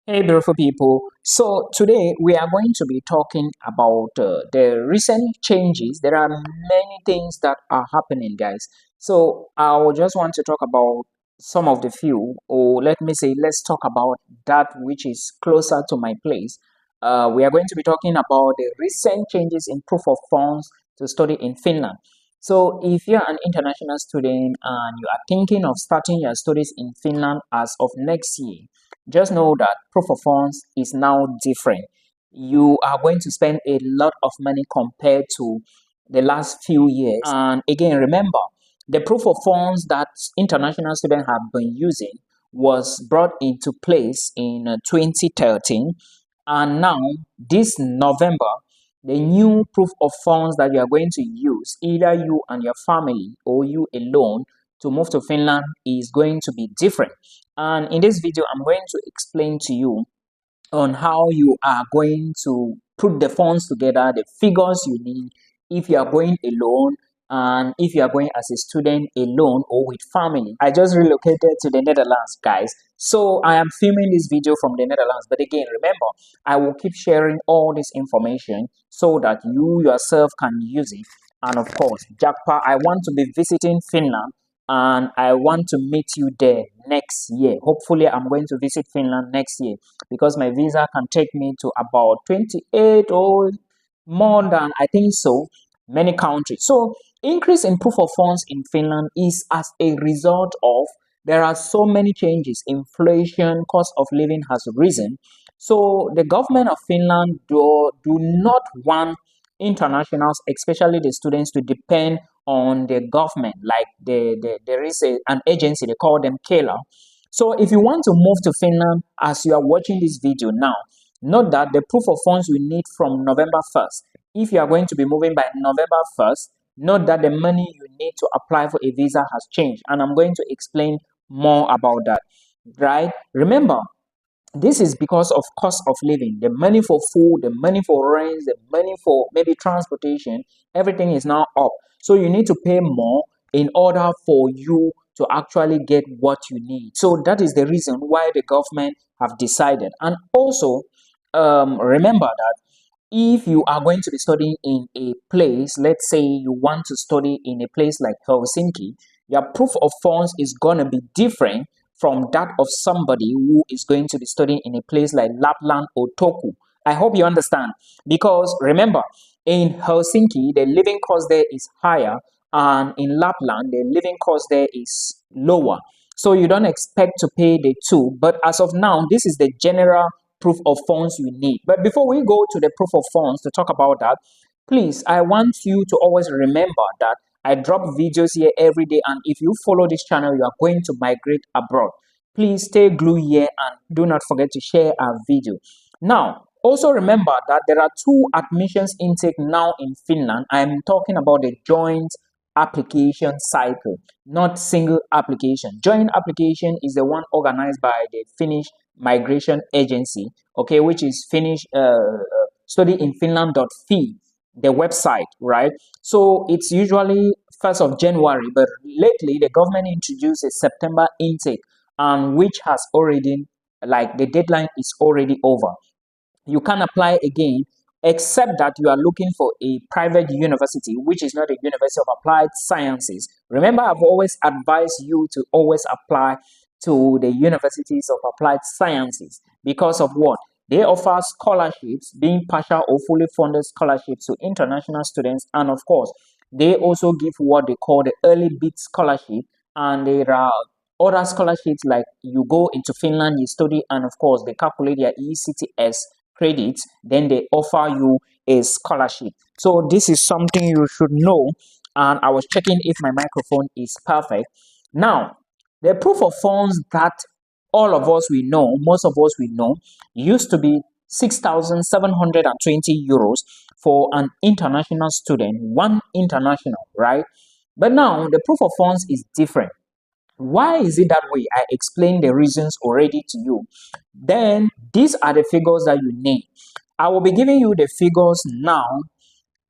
Hey, beautiful people. So, today we are going to be talking about the recent changes. There are many things that are happening, guys. So, I will just want to talk about some of the few, or let me say, let's talk about that which is closer to my place. We are going to be talking about the recent changes in proof of funds to study in Finland. So, if you're an international student and you are thinking of starting your studies in Finland as of next year, just know that proof of funds is now different. You are going to spend a lot of money compared to the last few years. And again, remember, the proof of funds that international students have been using was brought into place in 2013. And now, this November, the new proof of funds that you are going to use, either you and your family or you alone, to move to Finland is going to be different. And in this video, I'm going to explain to you on how you are going to put the funds together, the figures you need if you are going alone and if you are going as a student alone or with family. I just relocated to the Netherlands, guys. So I am filming this video from the Netherlands. But again, remember, I will keep sharing all this information so that you yourself can use it. And of course, Jackpa, I want to be visiting Finland and I want to meet you there next year. Hopefully, I'm going to visit Finland next year because my visa can take me to about 28 or more than I think so, many countries. So, increase in proof of funds in Finland is as a result of there are so many changes. Inflation, cost of living has risen. So, the government of Finland do not want internationals, especially the students, to depend on the government. Like there is an agency, they call them Kela. So if you want to move to Finland as you are watching this video now, note that the proof of funds we need from November 1st. If you are going to be moving by November 1st, note that the money you need to apply for a visa has changed. And I'm going to explain more about that, right? Remember, this is because of cost of living. The money for food, the money for rent, the money for maybe transportation, everything is now up. So you need to pay more in order for you to actually get what you need. So that is the reason why the government have decided. And also, remember that if you are going to be studying in a place, let's say you want to study in a place like Helsinki, your proof of funds is going to be different from that of somebody who is going to be studying in a place like Lapland or Turku. I hope you understand. Because remember, in Helsinki, the living cost there is higher, and in Lapland, the living cost there is lower. So you don't expect to pay the two. But as of now, this is the general proof of funds you need. But before we go to the proof of funds to talk about that, please, I want you to always remember that I drop videos here every day, and if you follow this channel, you are going to migrate abroad. Please stay glued here and do not forget to share our video. Now, also remember that there are two admissions intake now in Finland. I am talking about the joint application cycle, not single application. Joint application is the one organized by the Finnish migration agency, okay, which is Finnish studyinfinland.fi, the website, right? So it's usually 1st of January, but lately the government introduced a September intake, and which has already, like, the deadline is already over. You can apply again, except that you are looking for a private university, which is not a University of Applied Sciences. Remember, I've always advised you to always apply to the universities of applied sciences because of what? They offer scholarships, being partial or fully funded scholarships to international students. And of course, they also give what they call the early bid scholarship. And there are other scholarships like you go into Finland, you study, and of course, they calculate your ECTS credits, then they offer you a scholarship. So this is something you should know. And I was checking if my microphone is perfect. Now, the proof of funds that all of us we know, most of us we know, used to be 6,720 euros for an international student, one international, right? But now the proof of funds is different. Why is it that way? I explained the reasons already to you. Then these are the figures that you need. I will be giving you the figures now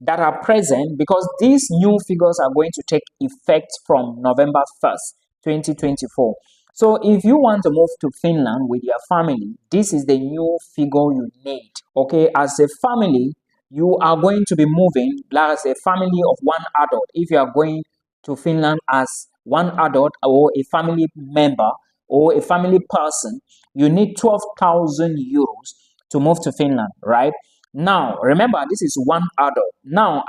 that are present because these new figures are going to take effect from November 1st, 2024. So if you want to move to Finland with your family, this is the new figure you need. Okay, as a family, you are going to be moving as a family of one adult. If you are going to Finland as one adult or a family member or a family person, you need 12,000 euros to move to Finland, right? Now, remember, this is one adult. Now,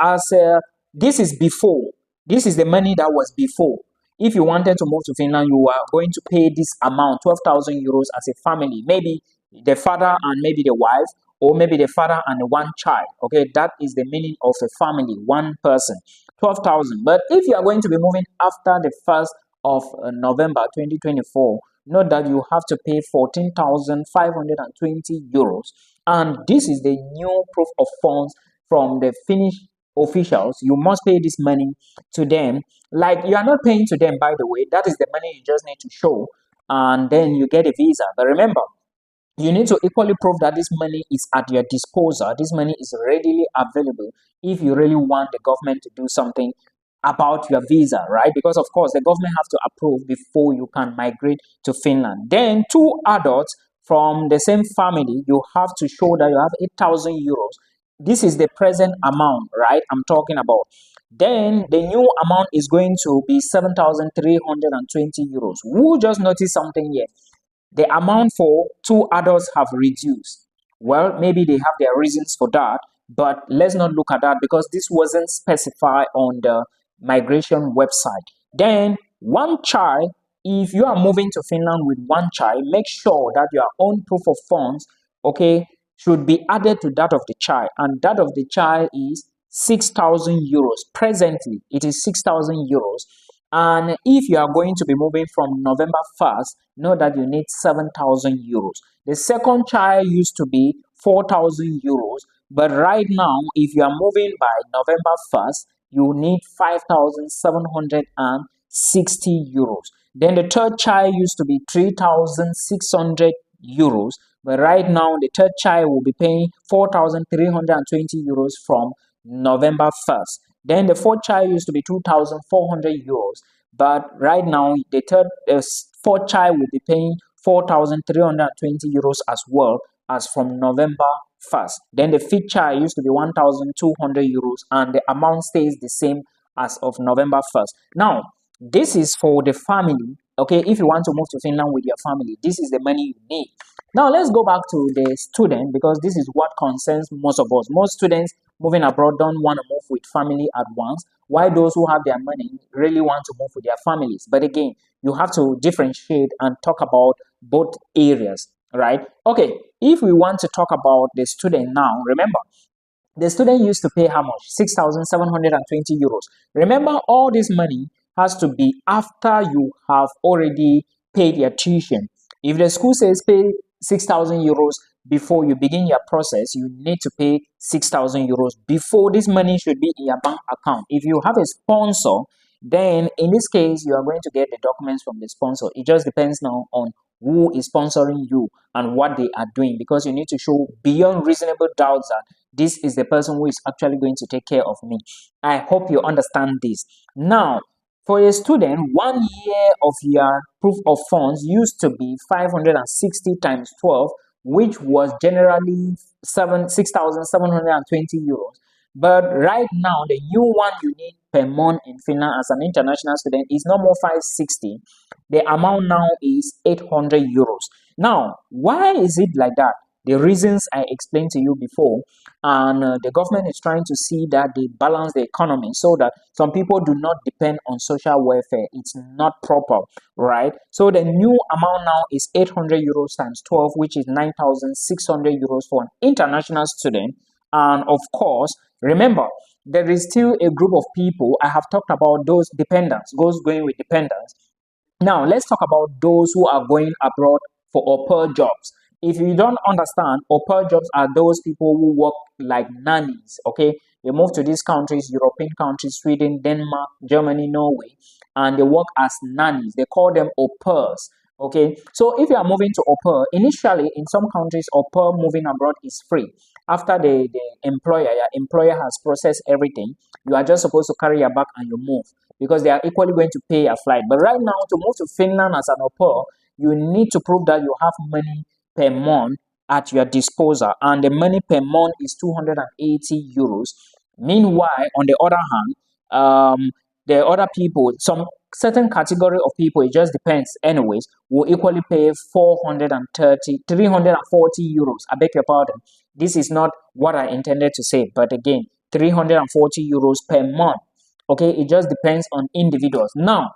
this is before, this is the money that was before. If you wanted to move to Finland, you are going to pay this amount, 12,000 euros as a family. Maybe the father and maybe the wife, or maybe the father and one child. Okay, that is the meaning of a family, one person, 12,000. But if you are going to be moving after the 1st of November 2024, note that you have to pay 14,520 euros. And this is the new proof of funds from the Finnish officials. You must pay this money to them. Like, you are not paying to them, by the way. That is the money you just need to show, and then you get a visa. But remember, you need to equally prove that this money is at your disposal. This money is readily available if you really want the government to do something about your visa, right? Because of course the government have to approve before you can migrate to Finland. Then two adults from the same family, you have to show that you have 8,000 euros. This is the present amount, right? I'm talking about. Then the new amount is going to be 7,320 euros. Who just noticed something here? The amount for two adults have reduced. Well, maybe they have their reasons for that, but let's not look at that because this wasn't specified on the migration website. Then one child, if you are moving to Finland with one child, make sure that your own proof of funds, okay, should be added to that of the child, and that of the child is 6,000 euros. Presently, it is 6,000 euros. And if you are going to be moving from November 1st, know that you need 7,000 euros. The second child used to be 4,000 euros, but right now, if you are moving by November 1st, you need 5,760 euros. Then the third child used to be 3,600 euros, but right now the third child will be paying 4,320 euros from November 1st. Then the fourth child used to be 2,400 euros, but right now the fourth child will be paying 4,320 euros as well as from November 1st. Then the fifth child used to be 1,200 euros, and the amount stays the same as of November 1st. Now, this is for the family. Okay, if you want to move to Finland with your family, this is the money you need. Now, let's go back to the student because this is what concerns most of us. Most students moving abroad don't want to move with family at once, while those who have their money really want to move with their families. But again, you have to differentiate and talk about both areas, right? Okay, if we want to talk about the student now, remember, the student used to pay how much? 6,720 euros. Remember, all this money has to be after you have already paid your tuition. If the school says pay 6,000 euros before you begin your process, you need to pay 6,000 euros before this money should be in your bank account. If you have a sponsor, then in this case, you are going to get the documents from the sponsor. It just depends now on who is sponsoring you and what they are doing, because you need to show beyond reasonable doubts that this is the person who is actually going to take care of me. I hope you understand this. Now, for a student, 1 year of your proof of funds used to be 560 times 12, which was generally 6,720 euros. But right now, the new one you need per month in Finland as an international student is no more 560. The amount now is 800 euros. Now, why is it like that? The reasons I explained to you before, and the government is trying to see that they balance the economy so that some people do not depend on social welfare. It's not proper, right? So the new amount now is 800 euros times 12, which is 9,600 euros for an international student. And of course, remember, there is still a group of people. I have talked about those dependents, those going with dependents. Now, let's talk about those who are going abroad for au pair jobs. If you don't understand, au pair jobs are those people who work like nannies, okay? They move to these countries, European countries, Sweden, Denmark, Germany, Norway, and they work as nannies. They call them au pairs, okay? So if you are moving to au pair, initially in some countries, au pair moving abroad is free. After your employer has processed everything, you are just supposed to carry your bag and you move. because they are equally going to pay a flight. But right now, to move to Finland as an au pair, you need to prove that you have money per month at your disposal, and the money per month is 280 euros. Meanwhile, on the other hand, the other people, some certain category of people, it just depends anyways, will equally pay 340 euros. I beg your pardon. This is not what I intended to say, but again, 340 euros per month. Okay, it just depends on individuals. Now,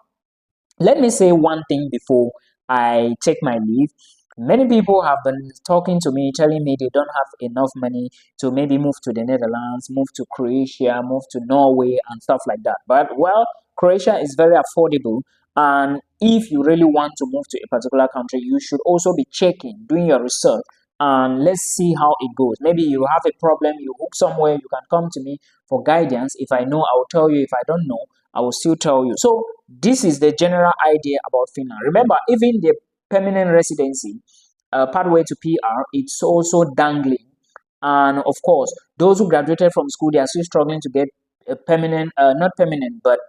let me say one thing before I take my leave. Many people have been talking to me, telling me they don't have enough money to maybe move to the Netherlands, move to Croatia, move to Norway, and stuff like that. But well, Croatia is very affordable. And if you really want to move to a particular country, you should also be checking, doing your research, and let's see how it goes. Maybe you have a problem, you hook somewhere, you can come to me for guidance. If I know, I will tell you. If I don't know, I will still tell you. So this is the general idea about Finland. Remember, even the permanent residency, pathway to PR, it's also dangling. And of course, those who graduated from school, they are still struggling to get a permanent, not permanent, but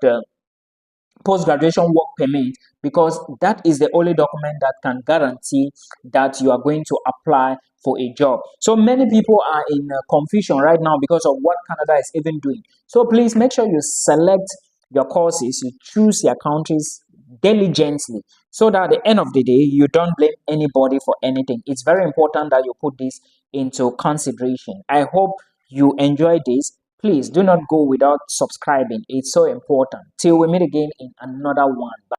post-graduation work permit, because that is the only document that can guarantee that you are going to apply for a job. So many people are in confusion right now because of what Canada is even doing. So please make sure you select your courses, you choose your countries diligently, so that at the end of the day, you don't blame anybody for anything. It's very important that you put this into consideration. I hope you enjoy this. Please do not go without subscribing. It's so important. Till we meet again in another one. Bye.